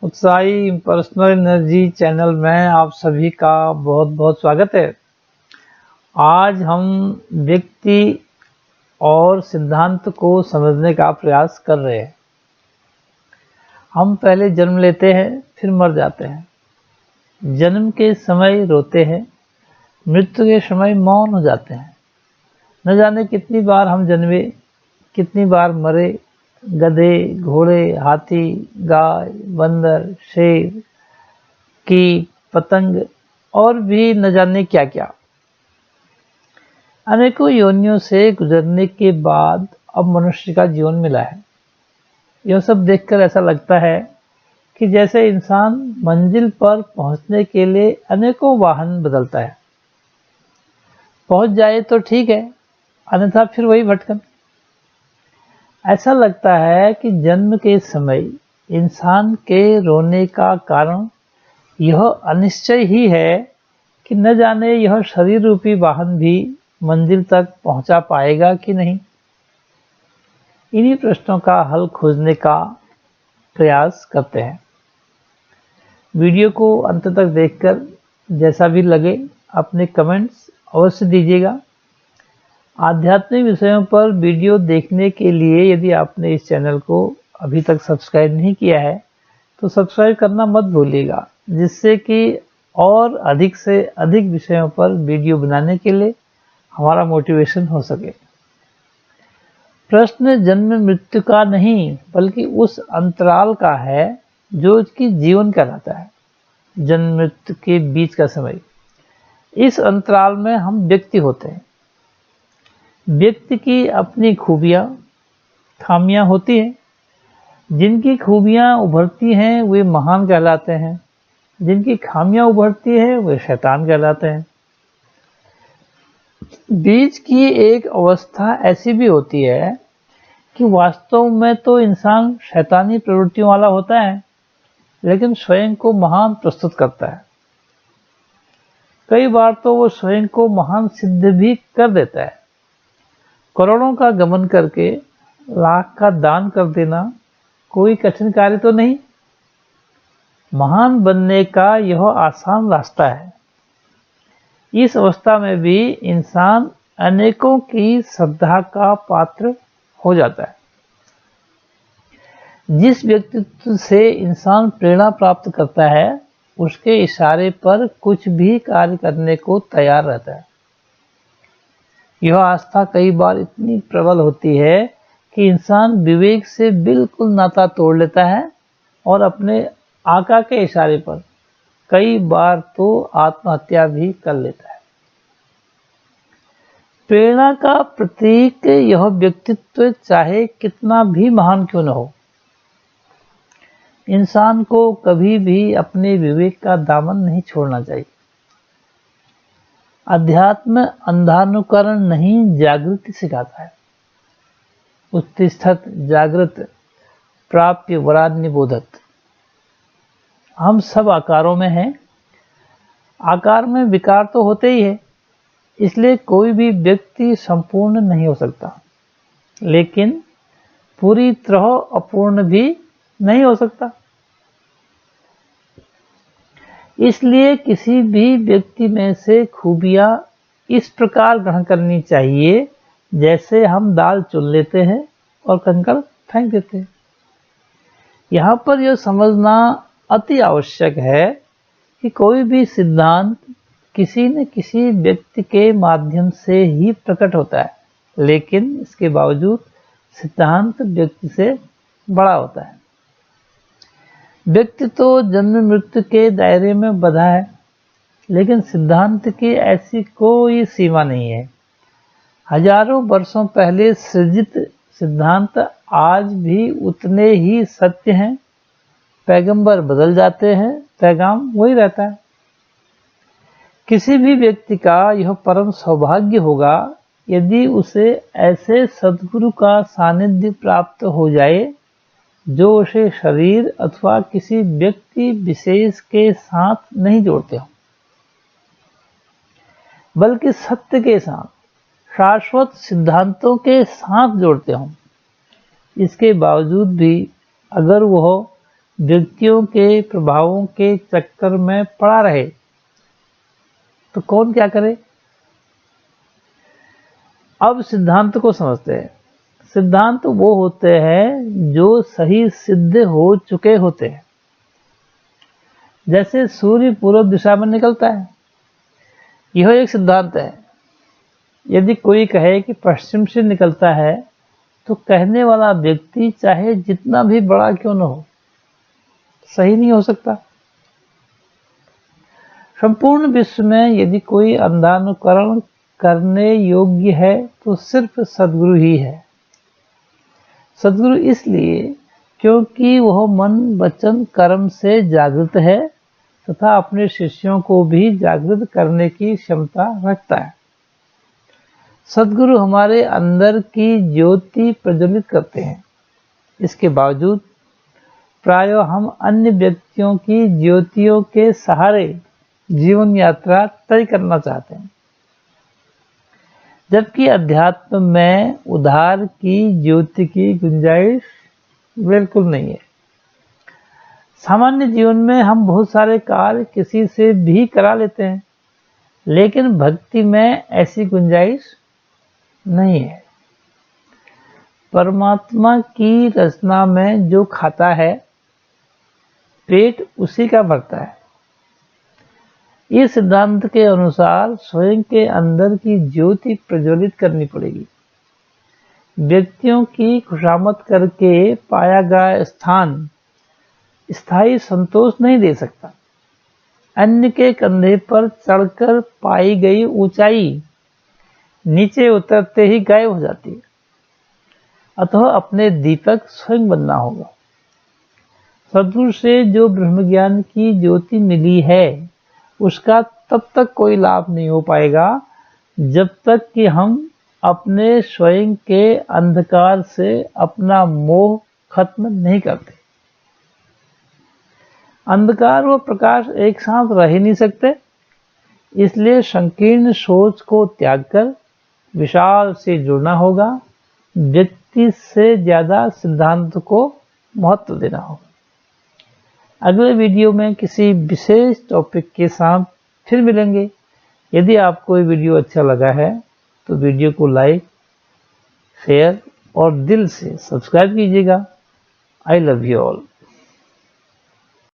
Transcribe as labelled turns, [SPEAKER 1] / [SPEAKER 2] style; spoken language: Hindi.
[SPEAKER 1] उत्साही पर्सनल एनर्जी चैनल में आप सभी का बहुत बहुत स्वागत है। आज हम व्यक्ति और सिद्धांत को समझने का प्रयास कर रहे हैं। हम पहले जन्म लेते हैं, फिर मर जाते हैं। जन्म के समय रोते हैं, मृत्यु के समय मौन हो जाते हैं। न जाने कितनी बार हम जन्मे, कितनी बार मरे। गधे, घोड़े, हाथी, गाय, बंदर, शेर, कीट, पतंग और भी न जाने क्या क्या। अनेकों योनियों से गुजरने के बाद अब मनुष्य का जीवन मिला है। यह सब देखकर ऐसा लगता है कि जैसे इंसान मंजिल पर पहुंचने के लिए अनेकों वाहन बदलता है। पहुंच जाए तो ठीक है, अन्यथा फिर वही भटकन। ऐसा लगता है कि जन्म के समय इंसान के रोने का कारण यह अनिश्चय ही है कि न जाने यह शरीर रूपी वाहन भी मंजिल तक पहुंचा पाएगा कि नहीं। इन्हीं प्रश्नों का हल खोजने का प्रयास करते हैं। वीडियो को अंत तक देखकर जैसा भी लगे अपने कमेंट्स अवश्य दीजिएगा। आध्यात्मिक विषयों पर वीडियो देखने के लिए यदि आपने इस चैनल को अभी तक सब्सक्राइब नहीं किया है तो सब्सक्राइब करना मत भूलिएगा, जिससे कि और अधिक से अधिक विषयों पर वीडियो बनाने के लिए हमारा मोटिवेशन हो सके। प्रश्न जन्म मृत्यु का नहीं बल्कि उस अंतराल का है जो कि जीवन कहलाता है। जन्म मृत्यु के बीच का समय, इस अंतराल में हम व्यक्ति होते हैं। व्यक्ति की अपनी खूबियां खामियां होती हैं। जिनकी खूबियां उभरती हैं वे महान कहलाते हैं, जिनकी खामियां उभरती हैं वे शैतान कहलाते हैं। बीच की एक अवस्था ऐसी भी होती है कि वास्तव में तो इंसान शैतानी प्रवृत्तियों वाला होता है, लेकिन स्वयं को महान प्रस्तुत करता है। कई बार तो वो स्वयं को महान सिद्ध भी कर देता है। करोड़ों का गमन करके लाख का दान कर देना कोई कठिन कार्य तो नहीं। महान बनने का यह आसान रास्ता है। इस अवस्था में भी इंसान अनेकों की श्रद्धा का पात्र हो जाता है। जिस व्यक्तित्व से इंसान प्रेरणा प्राप्त करता है उसके इशारे पर कुछ भी कार्य करने को तैयार रहता है। यह आस्था कई बार इतनी प्रबल होती है कि इंसान विवेक से बिल्कुल नाता तोड़ लेता है और अपने आका के इशारे पर कई बार तो आत्महत्या भी कर लेता है। प्रेरणा का प्रतीक यह व्यक्तित्व चाहे कितना भी महान क्यों न हो, इंसान को कभी भी अपने विवेक का दामन नहीं छोड़ना चाहिए। अध्यात्म अंधानुकरण नहीं जागृति सिखाता है। उत्तिष्ठत जागृत प्राप्य वराद निबोधत। हम सब आकारों में हैं। आकार में विकार तो होते ही है, इसलिए कोई भी व्यक्ति संपूर्ण नहीं हो सकता, लेकिन पूरी तरह अपूर्ण भी नहीं हो सकता। इसलिए किसी भी व्यक्ति में से खूबियां इस प्रकार ग्रहण करनी चाहिए जैसे हम दाल चुन लेते हैं और कंकड़ फेंक देते हैं। यहाँ पर यह समझना अति आवश्यक है कि कोई भी सिद्धांत किसी न किसी व्यक्ति के माध्यम से ही प्रकट होता है, लेकिन इसके बावजूद सिद्धांत व्यक्ति से बड़ा होता है। व्यक्ति तो जन्म मृत्यु के दायरे में बंधा है, लेकिन सिद्धांत की ऐसी कोई सीमा नहीं है। हजारों वर्षों पहले सृजित सिद्धांत आज भी उतने ही सत्य हैं। पैगंबर बदल जाते हैं, पैगाम वही रहता है। किसी भी व्यक्ति का यह परम सौभाग्य होगा यदि उसे ऐसे सद्गुरु का सानिध्य प्राप्त हो जाए जो उसे शरीर अथवा किसी व्यक्ति विशेष के साथ नहीं जोड़ते हो, बल्कि सत्य के साथ, शाश्वत सिद्धांतों के साथ जोड़ते हो। इसके बावजूद भी अगर वह व्यक्तियों के प्रभावों के चक्कर में पड़ा रहे तो कौन क्या करे। अब सिद्धांत को समझते हैं। सिद्धांत वो होते हैं जो सही सिद्ध हो चुके होते हैं। जैसे सूर्य पूर्व दिशा में निकलता है, यह एक सिद्धांत है। यदि कोई कहे कि पश्चिम से निकलता है तो कहने वाला व्यक्ति चाहे जितना भी बड़ा क्यों न हो, सही नहीं हो सकता। संपूर्ण विश्व में यदि कोई अंधानुकरण करने योग्य है तो सिर्फ सद्गुरु ही है। सद्गुरु इसलिए क्योंकि वह मन वचन कर्म से जागृत है तथा अपने शिष्यों को भी जागृत करने की क्षमता रखता है। सद्गुरु हमारे अंदर की ज्योति प्रज्वलित करते हैं। इसके बावजूद प्रायः हम अन्य व्यक्तियों की ज्योतियों के सहारे जीवन यात्रा तय करना चाहते हैं, जबकि अध्यात्म में उद्धार की ज्योति की गुंजाइश बिल्कुल नहीं है। सामान्य जीवन में हम बहुत सारे कार्य किसी से भी करा लेते हैं, लेकिन भक्ति में ऐसी गुंजाइश नहीं है। परमात्मा की रचना में जो खाता है, पेट उसी का भरता है। इस सिद्धांत के अनुसार स्वयं के अंदर की ज्योति प्रज्वलित करनी पड़ेगी। व्यक्तियों की खुशामद करके पाया गया स्थान स्थायी संतोष नहीं दे सकता। अन्य के कंधे पर चढ़कर पाई गई ऊंचाई नीचे उतरते ही गायब हो जाती है। अतः अपने दीपक स्वयं बनना होगा। सद्गुरु से जो ब्रह्म ज्ञान की ज्योति मिली है, उसका तब तक कोई लाभ नहीं हो पाएगा जब तक कि हम अपने स्वयं के अंधकार से अपना मोह खत्म नहीं करते। अंधकार व प्रकाश एक साथ रह ही नहीं सकते, इसलिए संकीर्ण सोच को त्याग कर विशाल से जुड़ना होगा। व्यक्ति से ज्यादा सिद्धांत को महत्व देना होगा। अगले वीडियो में किसी विशेष टॉपिक के साथ फिर मिलेंगे। यदि आपको ये वीडियो अच्छा लगा है तो वीडियो को लाइक, शेयर और दिल से सब्सक्राइब कीजिएगा। I love you all.